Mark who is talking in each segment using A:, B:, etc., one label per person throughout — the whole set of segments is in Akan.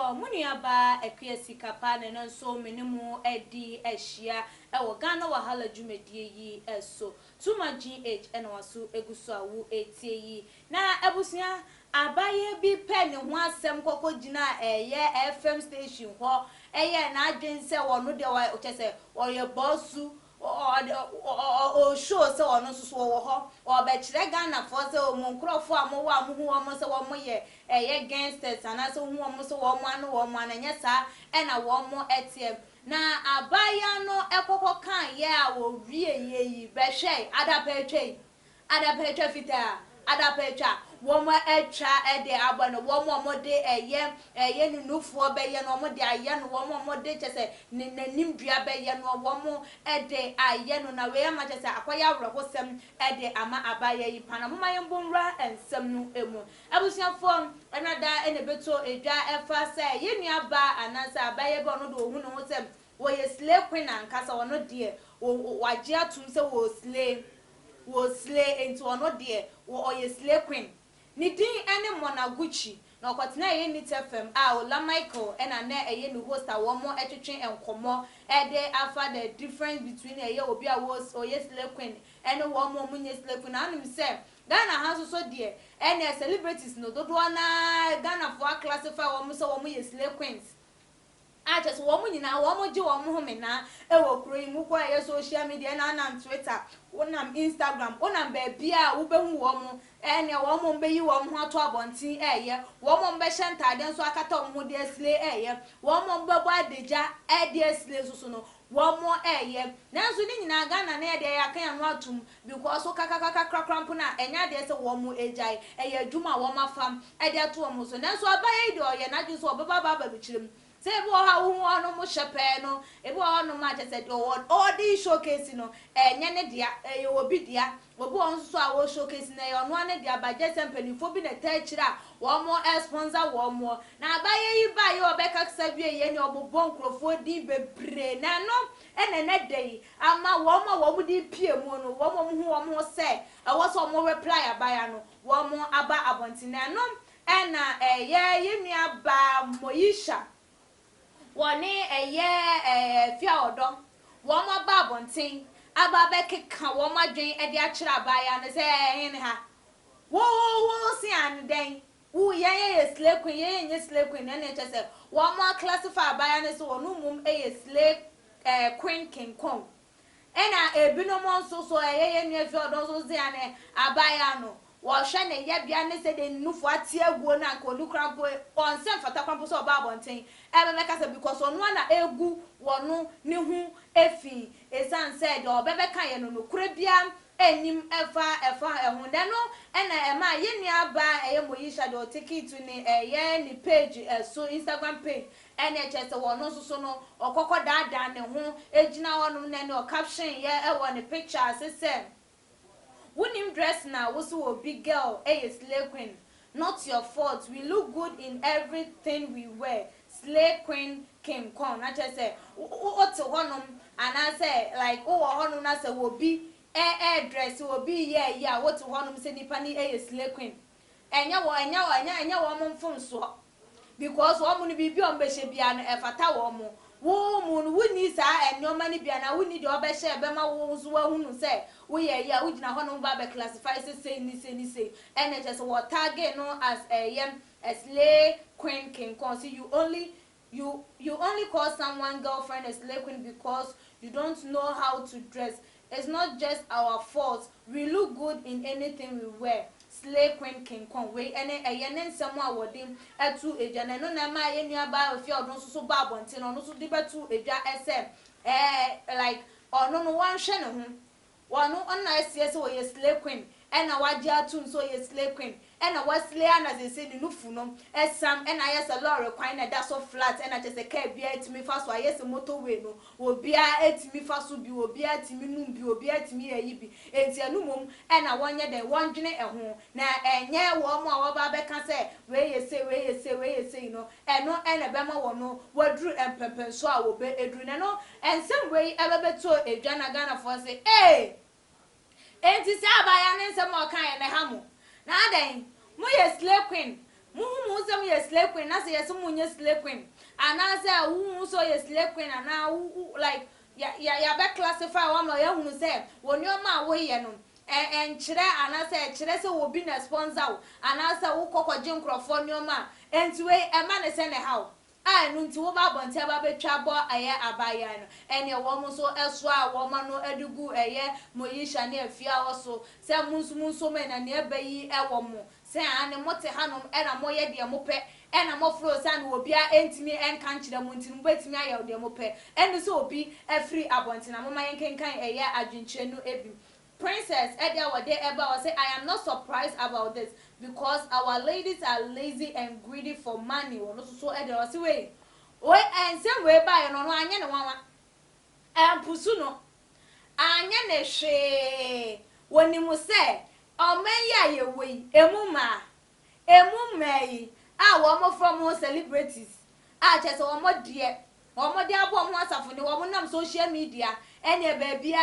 A: so Muniaba Equiesi Capan and so minimu Eddie Eshia, our Ghana Wahala Jumedi so Tuma GH and Wasu Egusa Wu ATE. Na Ebusia Abaye bi pen one sem koko jina FM station ho na adwen se wono de wa ochese oye bossu o show se wono so wo ho o be kire Ghana for se o monkrofo amowo amohu wo se wo moye gangsters anase hu wo se wo mo anu wo mo ananya sa na wo mo etiem na abaya no ekoko kan ye a wo wie yi be hwe adapetwe fita adapetwa womo etwa ede abano womo mode eye nunufuo be ye no mode aye no womo mode chese nanim dua be ye no womo ede aye no na we ma chese akoya wrokosem ede ama abaye yi pana moma yembonra ensem no emu abusiafo enada enebeto edwa efa se ye nuaba anansa abaye be no do ohunu ho sem wo ye slay queen ankasa wono de waje atum se wo slay into ono de wo ye slay queen ni din ene Monaguchi na kwatena ye ni TFM Ola Michael ena na eye ni host a wo mo etwetwen enkomo ede afa the difference between eye obi a wo ye slay queen ene wo mo munye slay queen anum se Ghana has so de ene celebrities no dodo na Ghana for classify wo mo so wo mo ye slay queens just woman nyina wo mo je wo mo home na e wo kuro yi mu kwa ye social media na Twitter wonam Instagram wonam ba bia wo behu wo mo ne wo mo be yi wo mo ato abontin eye wo mo be hyentade nso akata wo mo de asle wo mo be bo adeja de asle susu no wo mo nanso ni nyina Ghana na de ya kan anu atum because so kaka cramp na enya de se wo mo ejai adwuma wo mafam de ato wo mo so nanso abaye de oye na ju so obeba bichirim se bo ha wo ono mo shepe no e bo ono ma chese do all the showcase no enye ne dia obi dia obo on so a wo showcase na ono ane dia ba je sempanifo bi na ta kira wo mo sponsor wo mo na abaye yi ba ye obeka ksa bi ye ne obobon krofo di bebre na no ene dey ama wo mo di pie mu no wo mo hu wo mo se e wo so mo reply abaya no wo mo aba abontina no ena ye nua ba Moyisha woni fia odo wo mo ba bontin aba be keka wo ma dwen e de akira abaya ne se hin ha wo si an den wo ye slay queen ye slay queen na ne chese wo mo classify abaya ne so wonu mum slay queen king kong ena ebinom nso so ye nua fia odo so se an abaya no wo hwe ne ye bia ne se de nufu atie aguo na nka olukrampo on se mfata krampo so ba bonten ebe meka se because onu na egu wonu ne hu efi esan se de obebe kan ye no nokure bia enim efa ehun de no ena ema ye nua ba Moyisha de otiki to ni ni page so Instagram page NHS wonu so no okoko dada ne ho ejina wonu ne no caption ye e ne picture se Winning dress now was a big girl, slay queen. Not your fault. We look good in everything we wear. Slay queen King Kong. I just say, what's one and I say, like, honum, I say, will be dress, will be, yeah, what's one say, Nippani, slay queen. And ya woman from swap. Because woman be beyond Beshabian, a fata woman, we need and your money be and we need your best share. Bema was who say, we are na honum baba classifies say and it just what target no as a slay queen King Kong. See you only call someone girlfriend a slay queen because you don't know how to dress. It's not just our fault. We look good in anything we wear. Slay queen King Kong we ene nsemo awodim etu eja na no na ma ye nua ba ofi odon so ba bonte no so di betu eja ese like ono no wan hwe ne ho wonu onna ese wo ye slay queen ena waje atun so ye slay queen ena waslay ana se ni nufu no esam ena yes a lorry kwan na da so flat ena che se ka bia etimi fa so yes motorway no obia etimi fa so bi obia etimi num bi obia etimi yayi bi enti anu mom ena wonye den wondwene eho na enye wo mo a wo ba be ka se we ye say no eno ena be ma wo no wadru empempen so a wo be edru na no ensem we ebe to edwa na Ghana for say enti se abaya ne nsem o kan ye ne hamo na adan mo ye slay queen Muhu some yes slave queen, as yes, someone yes slave queen. And I say, who so yes slave queen, and now like ya back classify one or you say, when you're my way, and chire, and I say, chire will be a sponsor, and I say, who cock a junk for your man, and to a man is anyhow. I know to about Bontababe trouble a year abayan, and your woman so elsewhere, woman no edugu a year, Moisha near fear also, some moon men and near bay a woman, say, and a motte hanum and a moya dear mope, and a more flow san will be a me and country the mountain wait me out dear mope, and so be a free abontin, and my can kind a year Argentino ebim. Princess Edia Wade Eba say, I am not surprised about this because our ladies are lazy and greedy for money. Or not so Edia was way. Wait and same way by no anya no one. And pusuno. Anya ne she. When you say, oh men ya ye way, emuma. Emumei. Ah, one more from more celebrities. Ah, just one more dear. One more dear bomb once of the woman on social media. Any baby,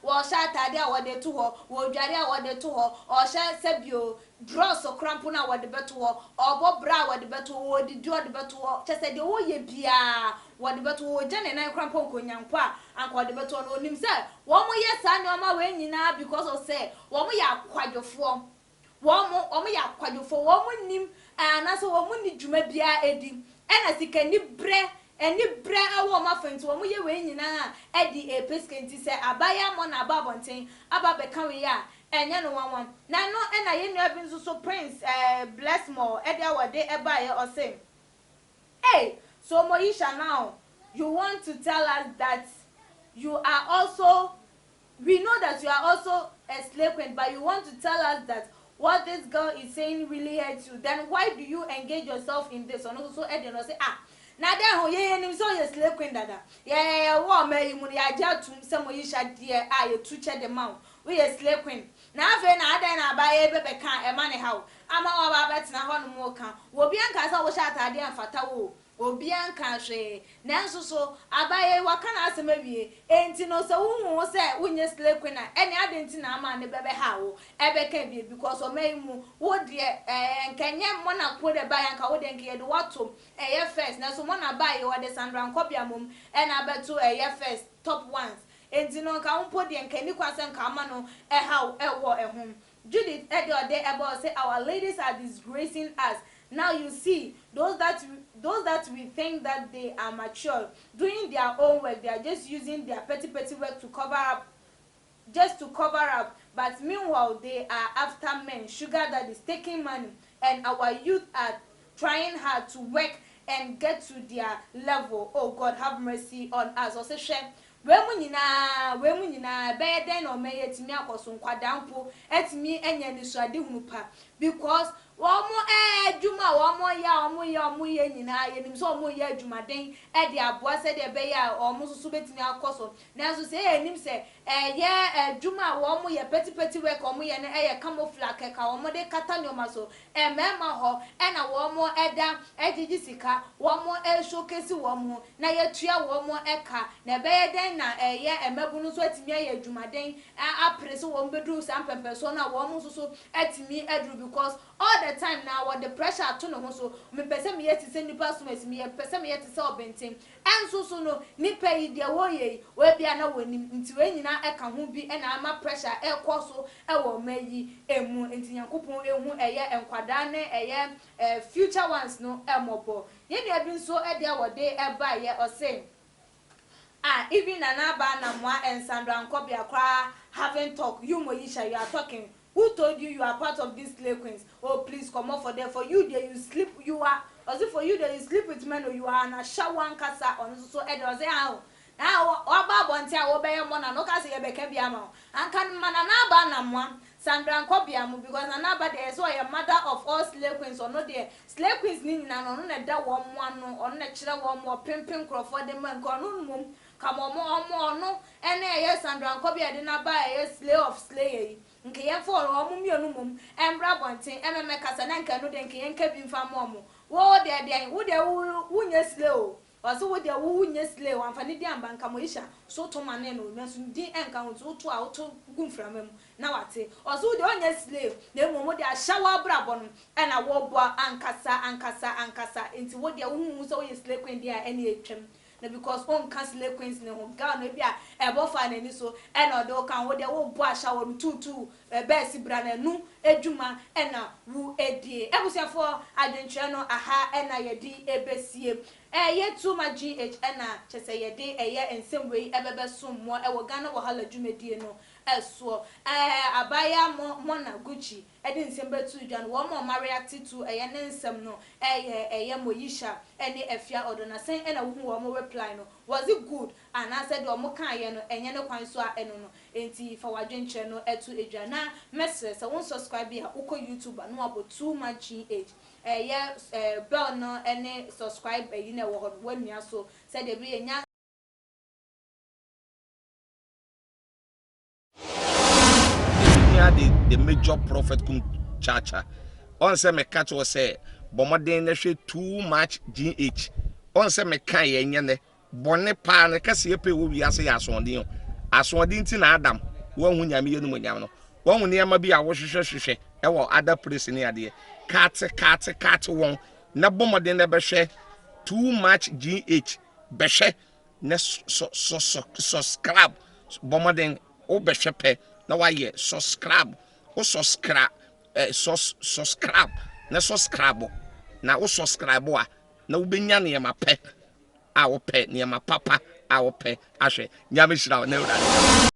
A: or shot idea what they to her, or Jaria what they to her, or shall Sebio, dross or crampuna what the better or Bob Brow what the better or the door the better just said the oh ye bia what the better or Jen and I crampon young pa and what the better on himself. One more yes, I know my way now because of say, one more ya quite your form. One more ya quite your for one nim and as a woman need to maybe Eddie and as he can bread. And you bring our muffins when we are winning Eddie a peskin say abaya mon ababontin ababe ya and yan one now no and I ain't never been so prince bless more Eddie our day a buyer or say hey so Moisha now you want to tell us that you are also we know that you are also a slave queen but you want to tell us that what this girl is saying really hurts you then why do you engage yourself in this or also Eddie and say na da ho ye nim so ye slave queen dada ye wo ma yi mu ya ja tum se Moisha die a ye tu che de ma we ye slave queen na afa na ada na ba ye bebe kan e ma ne hawo ama wa ba betina ho no mo kan wo bi anka sa wo sha atade amfata wo obi anka hwe nanso so abaye waka na asemawie enti no so wu se wunye slave queen na ene adenti na ama ne bebe hawo ebe ka bi because o mai mu wo de nkanye mo na ko de bayan ka wo de nke ye de watom eye first na so mo na baye wo de Sandra Nkobia mom ene abeto eye first top ones enti no ka unpo de nkani kwase nka ama no hawo ewo ehom Judith Ediode Ebo say our ladies are disgracing us. Now you see those that we think that they are mature doing their own work, they are just using their petty work to cover up, but meanwhile they are after men, sugar daddies, taking money, and our youth are trying hard to work and get to their level. Oh God, have mercy on us. Also share we mu nyina be den o me yetimi akoso nkwadampo etimi enya ni suade hunu pa because wo mo adwuma wo mo ya nyina ye nim so wo mo ya adwumaden e de aboa se de be ya o mo susu betimi akoso na so se enim se ye adwuma wo mo ye peti work o mo ye ne ye camouflage ka wo mo de kata nyoma so mema ho e na wo mo eda ejiji sika wo mo showcase wo mo na ye tua wo mo eka na be ye den na ye emebunu so atimi ya adwumaden aprese wo mbedru sampempe so na wo mo susu atimi adru because all the time now what the pressure to no so me pese me yeti se nipa so me pese me yeti se obentin enso so no nipa yi de wo ye we bia na woni nti we nyina eka ho bi e na ama pressure e so e wo mayi emu nti Yankopon ehu eye enkwada ne eye future ones no emobo ye de bi so e de wo de e ba ye o say even Anaba na Mwa and Sandra Nkobia Kra haven't talked. You Moisha, you are talking. Who told you are part of these slave queens? Oh, please come up for them. For you, there you sleep. You are, as if for you, there you sleep with men, or you are in a shower and casa on so Edward. Now, Oba Bontia, obey a mona, no casa, Becabiamo. And can Mananaba Namwa, Sandra Nkobia, because Anaba there is a mother of all slave queens, or no dear. Slave queens need none on that one, on natural one more pimping Crawford, the man, Cornum. Come on, no, and yes, Sandra Nkobia did not buy a slave of slay. Nke yen for omu mi onumum embra bonten ememe kasa na nka no de nke yen ka bi mfa momo wo de wo de wo nya slay o also with their woo slave one for the banka moisha so to man no mean din enka to auto gum from him now at also the on slave the moment they shower brabon and a war ankasa into what their who so is slave when they are any na because on cancel queens ne ho ga no bia e bo fa na ni so e na do kan wo de wo bo a shower tutu be si bra na nu edwuma e na wu edie ebusiafo adwentre no aha e na yedi ebesie ye too much gh e na chese yede eye ensem wei ebebe som mo e wo ga na wo hala dwumadie no eso abaya mo na gucci edi nsem betu dwan wo mo react to eye ne nsem no eye moyisha ene efia odona sen ena wo hu wo mo reply no was it good and I said wo mo kan ye no enye ne kwan so a eno no enti fa wadwenche no etu edwa na message se won subscribe ya uko YouTube no abo too much gh bell no ene subscribe yi na wo ho wanua so said e be nya
B: the major prophet kum chacha on say me catch was say bomoden na hwe too much gh on say me kan ye nyene bone pa na kase ye pe wo wiase ya asonden ti na adam wo hu nyame ye no nyam no wo hu ne ma bi a wo hwehwehwehwe e wo other place ne ade kat won na bomoden na be hwe too much gh be hwe na subscribe bomoden o be hwe pe na wa ye subscribe o subscribe subscribe na subscribe na o subscribe a na wo benya ne ma pe a wo pe ne ma papa a wo pe ahwe nyame hira na ewura